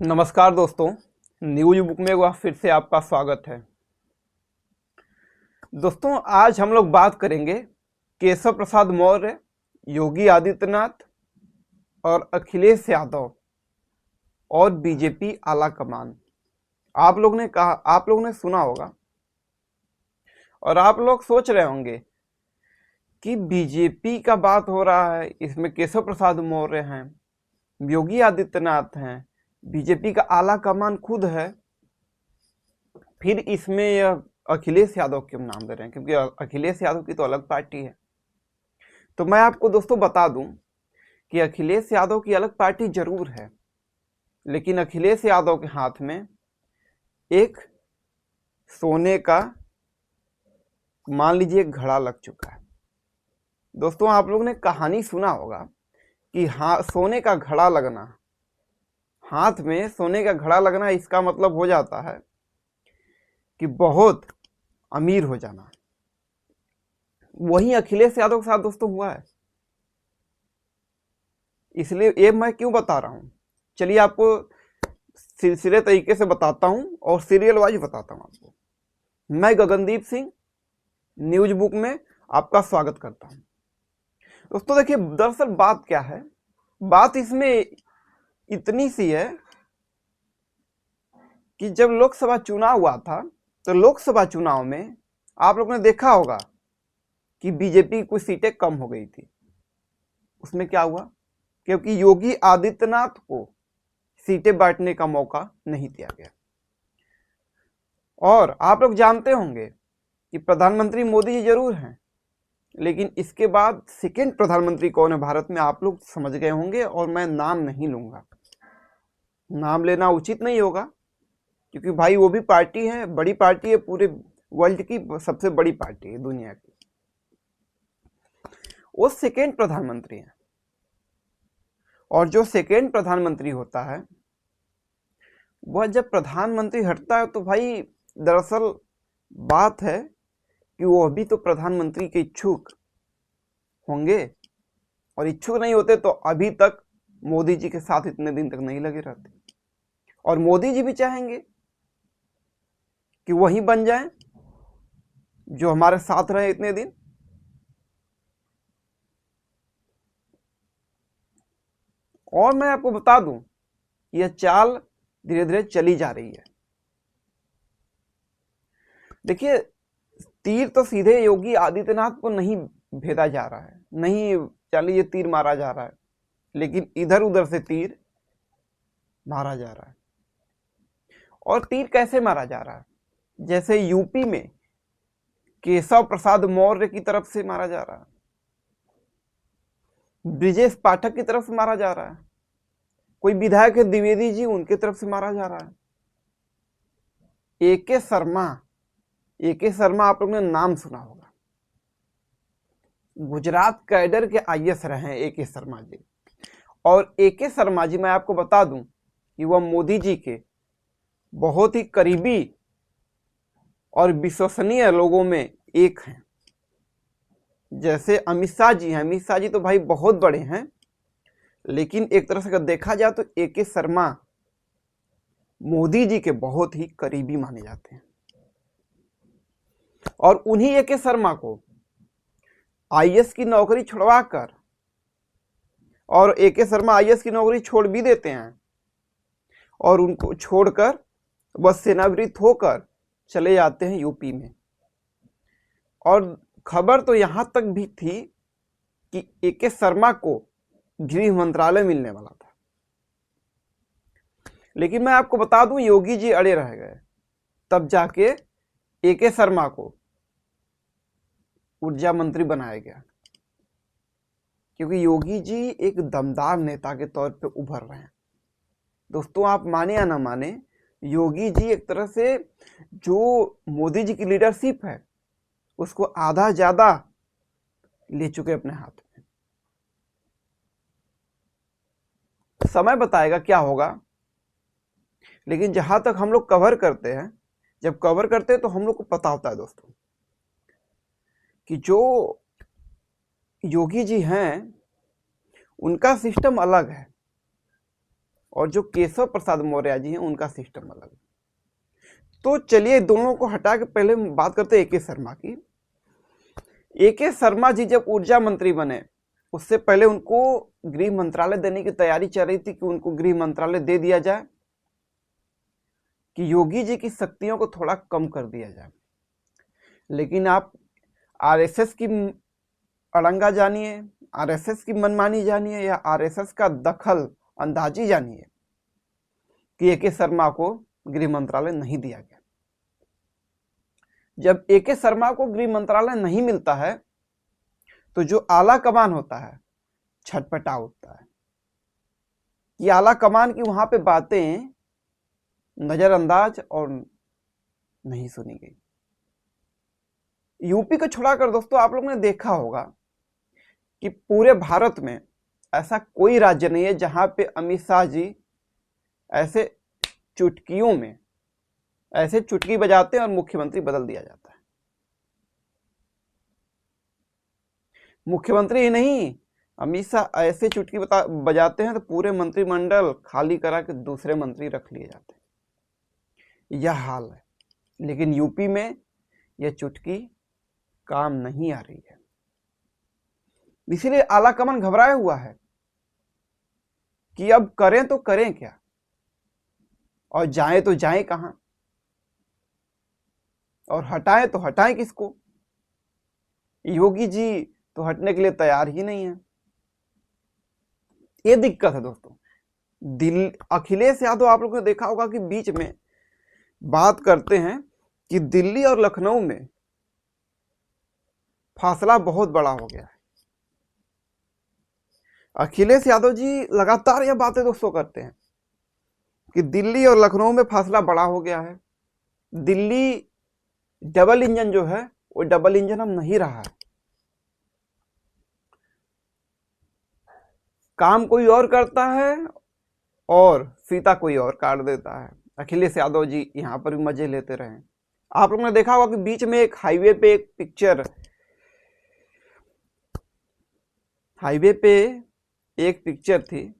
नमस्कार दोस्तों, news book में एक बार फिर से आपका स्वागत है। दोस्तों, आज हम लोग बात करेंगे केशव प्रसाद मौर्य, योगी आदित्यनाथ और अखिलेश यादव और बीजेपी आला कमान। आप लोग ने सुना होगा और आप लोग सोच रहे होंगे कि बीजेपी का बात हो रहा है, इसमें केशव प्रसाद मौर्य हैं, योगी आदित्यनाथ हैं, बीजेपी का आला कमान खुद है, फिर इसमें यह अखिलेश यादव क्यों नाम दे रहे हैं? क्योंकि अखिलेश यादव की तो अलग पार्टी है। तो मैं आपको दोस्तों बता दूं कि अखिलेश यादव की अलग पार्टी जरूर है, लेकिन अखिलेश यादव के हाथ में एक सोने का मान लीजिए घड़ा लग चुका है। दोस्तों, आप लोग ने कहानी सुना होगा कि सोने का घड़ा लगना, हाथ में सोने का घड़ा लगना, इसका मतलब हो जाता है कि बहुत अमीर हो जाना। वही अखिलेश यादव के साथ दोस्तों हुआ है। इसलिए ये मैं क्यों बता रहा हूं, चलिए आपको सिलसिले तरीके से बताता हूं और सीरियल वाइज बताता हूं आपको। मैं गगनदीप सिंह न्यूज बुक में आपका स्वागत करता हूं। दोस्तों देखिए, दरअसल बात क्या है, बात इसमें इतनी सी है कि जब लोकसभा चुनाव हुआ था तो लोकसभा चुनाव में आप लोगों ने देखा होगा कि बीजेपी की कुछ सीटें कम हो गई थी। उसमें क्या हुआ, क्योंकि योगी आदित्यनाथ को सीटें बांटने का मौका नहीं दिया गया। और आप लोग जानते होंगे कि प्रधानमंत्री मोदी जी जरूर हैं, लेकिन इसके बाद सेकेंड प्रधानमंत्री कौन है भारत में, आप लोग समझ गए होंगे और मैं नाम नहीं लूंगा, नाम लेना उचित नहीं होगा, क्योंकि भाई वो भी पार्टी है, बड़ी पार्टी है, पूरे वर्ल्ड की सबसे बड़ी पार्टी है दुनिया की। वो सेकेंड प्रधानमंत्री है, और जो सेकेंड प्रधानमंत्री होता है वह जब प्रधानमंत्री हटता है तो भाई दरअसल बात है कि वो अभी तो प्रधानमंत्री के इच्छुक होंगे, और इच्छुक नहीं होते तो अभी तक मोदी जी के साथ इतने दिन तक नहीं लगे रहते। और मोदी जी भी चाहेंगे कि वही बन जाए जो हमारे साथ रहे इतने दिन। और मैं आपको बता दूं, यह चाल धीरे धीरे चली जा रही है। देखिए, तीर तो सीधे योगी आदित्यनाथ को नहीं भेजा जा रहा है, नहीं चलिए ये तीर मारा जा रहा है, लेकिन इधर उधर से तीर मारा जा रहा है। और तीर कैसे मारा जा रहा है, जैसे यूपी में केशव प्रसाद मौर्य की तरफ से मारा जा रहा है, ब्रिजेश पाठक की तरफ से मारा जा रहा है, कोई विधायक है द्विवेदी जी, उनकी तरफ से मारा जा रहा है। एके शर्मा आप लोगों ने नाम सुना होगा, गुजरात कैडर के आईएएस रहे हैं एके शर्मा जी। और एके शर्मा जी, मैं आपको बता दूं कि वह मोदी जी के बहुत ही करीबी और विश्वसनीय लोगों में एक हैं। जैसे अमित शाह जी हैं, अमित शाह जी तो भाई बहुत बड़े हैं, लेकिन एक तरह से अगर देखा जाए तो एके शर्मा मोदी जी के बहुत ही करीबी माने जाते हैं। और उन्हीं एके शर्मा को आईएएस की नौकरी छुड़वाकर, और एके शर्मा आईएएस की नौकरी छोड़ भी देते हैं, और उनको छोड़कर वह सेनावृत्त होकर चले जाते हैं यूपी में। और खबर तो यहां तक भी थी कि एके शर्मा को गृह मंत्रालय मिलने वाला था, लेकिन मैं आपको बता दूं योगी जी अड़े रह गए, तब जाके एके शर्मा को ऊर्जा मंत्री बनाया गया, क्योंकि योगी जी एक दमदार नेता के तौर पे उभर रहे हैं। दोस्तों, आप माने या ना माने, योगी जी एक तरह से जो मोदी जी की लीडरशिप है उसको आधा ज्यादा ले चुके अपने हाथ में। समय बताएगा क्या होगा, लेकिन जहां तक हम लोग कवर करते हैं, जब कवर करते हैं तो हम लोग को पता होता है दोस्तों कि जो योगी जी हैं उनका सिस्टम अलग है। और जो केशव प्रसाद मौर्य जी हैं उनका सिस्टम अलग है। तो चलिए दोनों को हटा के पहले बात करते हैं ए के शर्मा की। ए के शर्मा जी जब ऊर्जा मंत्री बने उससे पहले उनको गृह मंत्रालय देने की तैयारी चल रही थी कि उनको गृह मंत्रालय दे दिया जाए, कि योगी जी की शक्तियों को थोड़ा कम कर दिया जाए। लेकिन आप आरएसएस की अड़ंगा जानिए, आरएसएस की मनमानी जानिए या आरएसएस का दखल अंदाजी जानिए कि ए के शर्मा को गृह मंत्रालय नहीं दिया गया। जब ए के शर्मा को गृह मंत्रालय नहीं मिलता है तो जो आला कमान होता है छटपटा उठता है कि आला कमान की वहां पे बातें नजरअंदाज और नहीं सुनी गई। यूपी को छोड़ाकर दोस्तों आप लोगों ने देखा होगा कि पूरे भारत में ऐसा कोई राज्य नहीं है जहां पे अमित शाह जी ऐसे चुटकियों में ऐसे चुटकी बजाते हैं और मुख्यमंत्री बदल दिया जाता है। मुख्यमंत्री ही नहीं, अमित शाह ऐसे चुटकी बजाते हैं तो पूरे मंत्रिमंडल खाली करा के दूसरे मंत्री रख लिए जाते हैं। यह हाल है। लेकिन यूपी में यह चुटकी काम नहीं आ रही है, इसीलिए आलाकमान घबराया हुआ है कि अब करें तो करें क्या और जाएं तो जाएं कहां और हटाएं तो हटाएं किसको। योगी जी तो हटने के लिए तैयार ही नहीं है। ये दिक्कत है दोस्तों। अखिलेश यादव आप लोगों ने देखा होगा कि बीच में बात करते हैं कि दिल्ली और लखनऊ में फासला बहुत बड़ा हो गया है। अखिलेश यादव जी लगातार यह बातें दोस्तों करते हैं कि दिल्ली और लखनऊ में फासला बड़ा हो गया है। दिल्ली डबल इंजन जो है वो डबल इंजन अब नहीं रहा है, काम कोई और करता है और फीता कोई और काट देता है। अखिलेश यादव जी यहां पर भी मजे लेते रहे। आप लोगों ने देखा होगा कि बीच में एक हाईवे पे एक पिक्चर थी,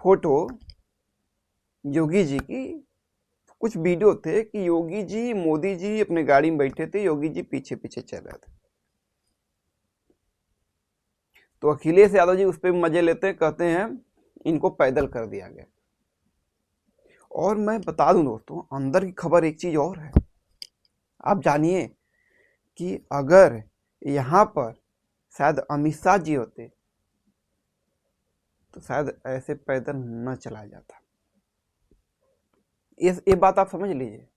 फोटो योगी जी की, कुछ वीडियो थे कि योगी जी मोदी जी अपने गाड़ी में बैठे थे, योगी जी पीछे पीछे चल रहे थे। तो अखिलेश यादव जी उस पर मजे लेते हैं, कहते हैं इनको पैदल कर दिया गया। और मैं बता दूं दोस्तों, अंदर की खबर एक चीज और है। आप जानिए कि अगर यहां पर शायद अमित शाह जी होते तो शायद ऐसे पैदल न चला जाता। ये बात आप समझ लीजिए।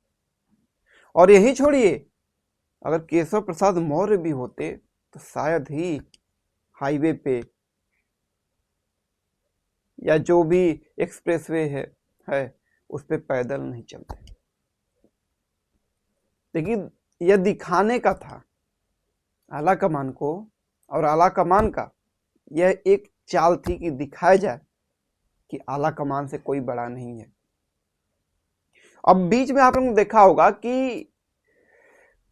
और यही छोड़िए, अगर केशव प्रसाद मौर्य भी होते तो शायद ही हाईवे पे या जो भी एक्सप्रेसवे है उस पे पैदल नहीं चलते। लेकिन यह दिखाने का था आला कमान को, और आला कमान का यह एक चाल थी कि दिखाया जाए कि आला कमान से कोई बड़ा नहीं है। अब बीच में आप लोगों ने देखा होगा कि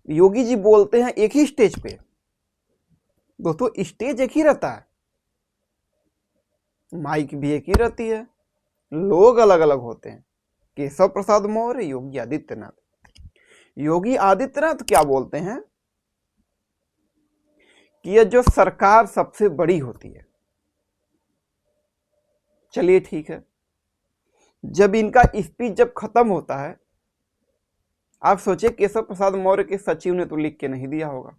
योगी जी बोलते हैं एक ही स्टेज पे। दोस्तों स्टेज एक ही रहता है, माइक भी एक ही रहती है, लोग अलग अलग होते हैं। केशव प्रसाद मौर्य, योगी आदित्यनाथ। योगी आदित्यनाथ क्या बोलते हैं कि यह जो सरकार सबसे बड़ी होती है। चलिए ठीक है, जब इनका स्पीच जब खत्म होता है, आप सोचिए केशव प्रसाद मौर्य के सचिव ने तो लिख के नहीं दिया होगा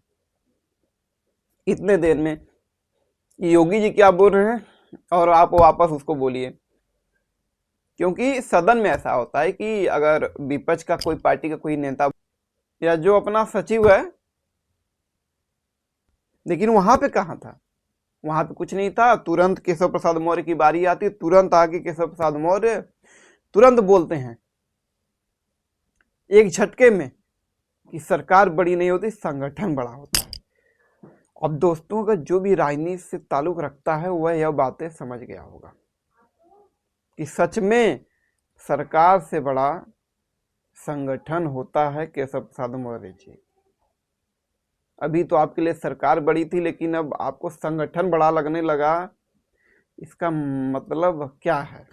इतने देर में योगी जी क्या बोल रहे हैं और आप वापस उसको बोलिए। क्योंकि सदन में ऐसा होता है कि अगर विपक्ष का कोई पार्टी का कोई नेता या जो अपना सचिव है, लेकिन वहां पे कहां था, वहां पे कुछ नहीं था। तुरंत केशव प्रसाद मौर्य की बारी आती, तुरंत आके केशव प्रसाद मौर्य तुरंत बोलते हैं एक झटके में कि सरकार बड़ी नहीं होती, संगठन बड़ा होता है। अब दोस्तों का जो भी राजनीति से ताल्लुक रखता है वह यह बातें समझ गया होगा कि सच में सरकार से बड़ा संगठन होता है केशव प्रसाद मौर्य जी। अभी तो आपके लिए सरकार बड़ी थी, लेकिन अब आपको संगठन बड़ा लगने लगा। इसका मतलब क्या है?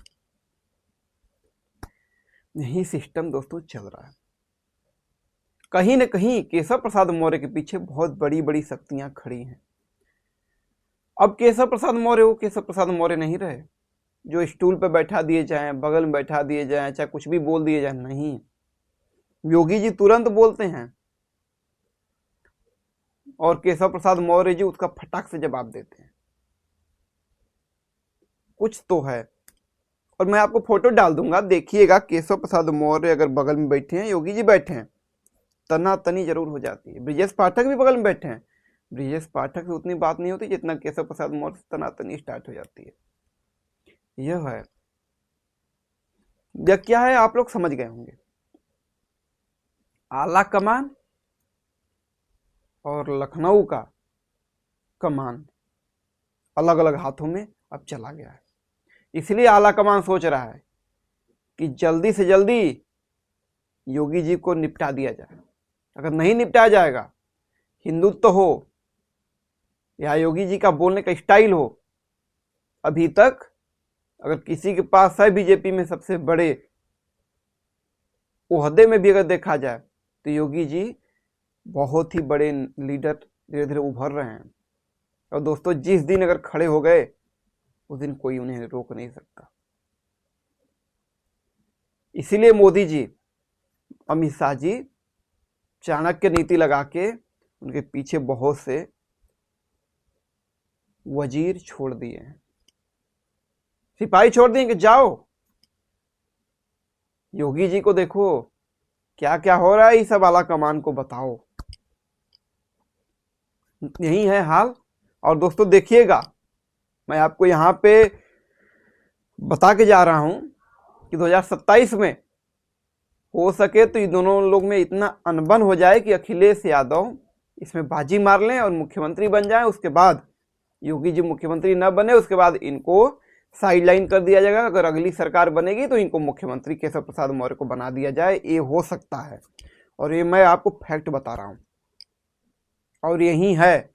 यही सिस्टम दोस्तों चल रहा है। कहीं न कहीं केशव प्रसाद मौर्य के पीछे बहुत बड़ी बड़ी शक्तियां खड़ी हैं। अब केशव प्रसाद मौर्य वो केशव प्रसाद मौर्य नहीं रहे जो स्टूल पे बैठा दिए जाएं, बगल में बैठा दिए जाएं, चाहे कुछ भी बोल दिए जाए। नहीं, योगी जी तुरंत बोलते हैं और केशव प्रसाद मौर्य जी उसका फटाक से जवाब देते हैं। कुछ तो है। और मैं आपको फोटो डाल दूंगा, देखिएगा केशव प्रसाद मौर्य अगर बगल में बैठे हैं, योगी जी बैठे हैं, तनातनी जरूर हो जाती है। ब्रिजेश पाठक भी बगल में बैठे हैं, ब्रिजेश पाठक से उतनी बात नहीं होती जितना केशव प्रसाद मौर्य से तनातनी स्टार्ट हो जाती है। यह है, यह क्या है आप लोग समझ गए होंगे। आला कमान और लखनऊ का कमान अलग अलग हाथों में अब चला गया है। इसलिए आला कमान सोच रहा है कि जल्दी से जल्दी योगी जी को निपटा दिया जाए। अगर नहीं निपटाया जाएगा, हिंदुत्व हो या योगी जी का बोलने का स्टाइल हो, अभी तक अगर किसी के पास है बीजेपी में सबसे बड़े ओहदे में भी अगर देखा जाए तो योगी जी बहुत ही बड़े लीडर धीरे धीरे उभर रहे हैं। और दोस्तों जिस दिन अगर खड़े हो गए उस दिन कोई उन्हें रोक नहीं सकता। इसीलिए मोदी जी, अमित शाह जी चाणक्य नीति लगा के उनके पीछे बहुत से वजीर छोड़ दिए हैं, सिपाही छोड़ दिए कि जाओ योगी जी को देखो क्या क्या हो रहा है, इस सब आला कमान को बताओ। यही है हाल। और दोस्तों देखिएगा, मैं आपको यहां पे बता के जा रहा हूं कि 2027 में हो सके तो इन दोनों लोग में इतना अनबन हो जाए कि अखिलेश यादव इसमें बाजी मार लें और मुख्यमंत्री बन जाएं। उसके बाद योगी जी मुख्यमंत्री न बने, उसके बाद इनको साइडलाइन कर दिया जाएगा। अगर अगली सरकार बनेगी तो इनको मुख्यमंत्री केशव प्रसाद मौर्य को बना दिया जाए। ये हो सकता है और ये मैं आपको फैक्ट बता रहा हूं और यही है,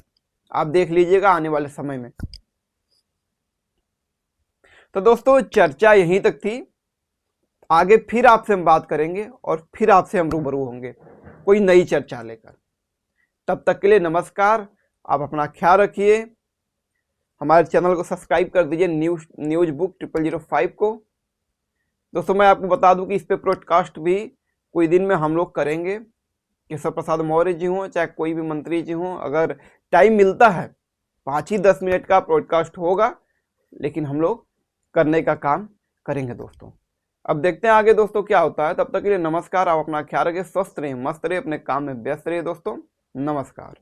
आप देख लीजिएगा आने वाले समय में। तो दोस्तों चर्चा यहीं तक थी। आगे फिर आपसे हम बात करेंगे और फिर आपसे हम रूबरू होंगे कोई नई चर्चा लेकर। तब तक के लिए नमस्कार। आप अपना ख्याल रखिए। हमारे चैनल को सब्सक्राइब कर दीजिए न्यूज बुक 0005 को। दोस्तों मैं आपको बता दूं कि इस पे ब्रॉडकास्ट भी कोई दिन में हम लोग करेंगे। केशव प्रसाद मौर्य जी हों चाहे कोई भी मंत्री जी हों, अगर टाइम मिलता है 5 ही 10 मिनट का ब्रॉडकास्ट होगा, लेकिन हम लोग करने का काम करेंगे दोस्तों। अब देखते हैं आगे दोस्तों क्या होता है। तब तक के लिए नमस्कार। आप अपना ख्याल रखिए, स्वस्थ रहिए, मस्त रहिए, अपने काम में व्यस्त रहिए दोस्तों। नमस्कार।